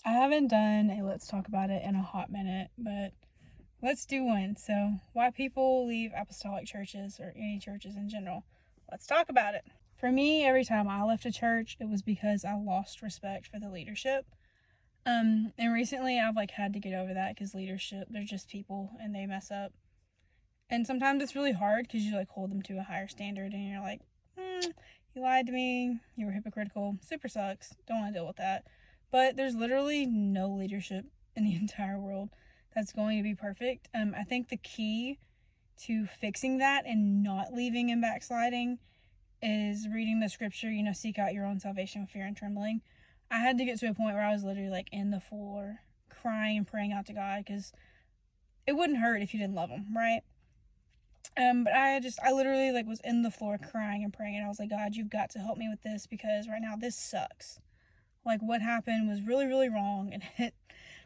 I haven't done a Let's Talk About It in a hot minute, but let's do one. So, why people leave apostolic churches or any churches in general. Let's talk about it. For me, every time I left a church, it was because I lost respect for the leadership. And recently I've had to get over that because leadership, they're just people and they mess up. And sometimes it's really hard because you hold them to a higher standard and you're like, you lied to me, you were hypocritical, super sucks, don't want to deal with that. But there's literally no leadership in the entire world that's going to be perfect. I think the key to fixing that and not leaving and backsliding is reading the scripture, seek out your own salvation with fear and trembling. I had to get to a point where I was literally in the floor crying and praying out to God because it wouldn't hurt if you didn't love him, right? But I literally was in the floor crying and praying, and I was like, God, you've got to help me with this because right now this sucks. What happened was really, really wrong, and it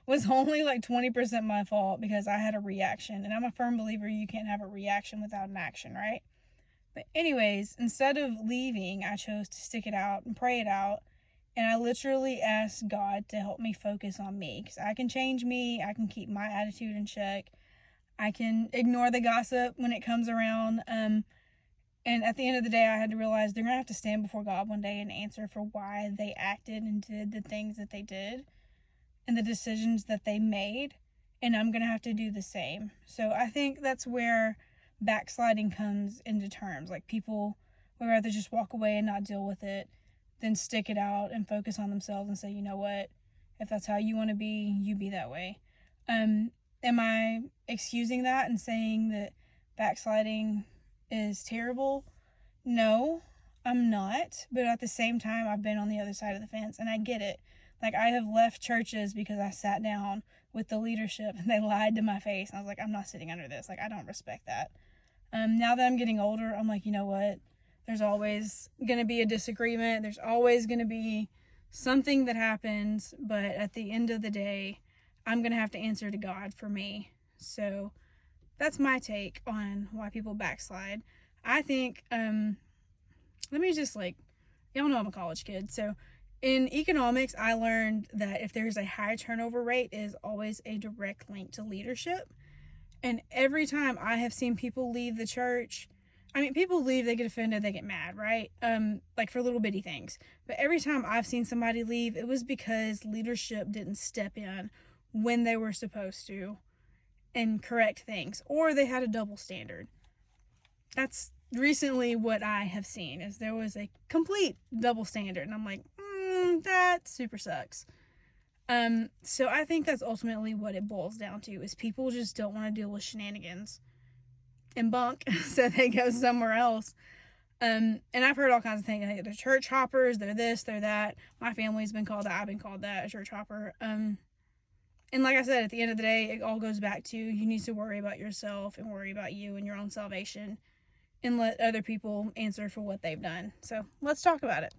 was only 20% my fault because I had a reaction, and I'm a firm believer you can't have a reaction without an action, right? But anyways, instead of leaving, I chose to stick it out and pray it out, and I literally asked God to help me focus on me because I can change me, I can keep my attitude in check, I can ignore the gossip when it comes around, and at the end of the day, I had to realize they're going to have to stand before God one day and answer for why they acted and did the things that they did and the decisions that they made. And I'm going to have to do the same. So I think that's where backsliding comes into terms. People would rather just walk away and not deal with it than stick it out and focus on themselves and say, you know what, if that's how you want to be, you be that way. Am I excusing that and saying that backsliding is terrible? No, I'm not. But at the same time, I've been on the other side of the fence and I get it. I have left churches because I sat down with the leadership and they lied to my face. And I was like, I'm not sitting under this. I don't respect that. Now that I'm getting older, I'm like, you know what? There's always going to be a disagreement. There's always going to be something that happens. But at the end of the day, I'm going to have to answer to God for me. So that's my take on why people backslide. I think, let me just y'all know I'm a college kid. So in economics, I learned that if there's a high turnover rate, it is always a direct link to leadership. And every time I have seen people leave the church, people leave, they get offended, they get mad, right? For little bitty things. But every time I've seen somebody leave, it was because leadership didn't step in when they were supposed to and correct things, or they had a double standard. That's recently what I have seen, is there was a complete double standard, and I'm like, that super sucks. So I think that's ultimately what it boils down to, is people just don't want to deal with shenanigans and bunk, so they go somewhere else. And I've heard all kinds of things. They're church hoppers, they're this, they're that. My family's been called that, I've been called that, a church hopper. And like I said, at the end of the day, it all goes back to you need to worry about yourself and worry about you and your own salvation and let other people answer for what they've done. So let's talk about it.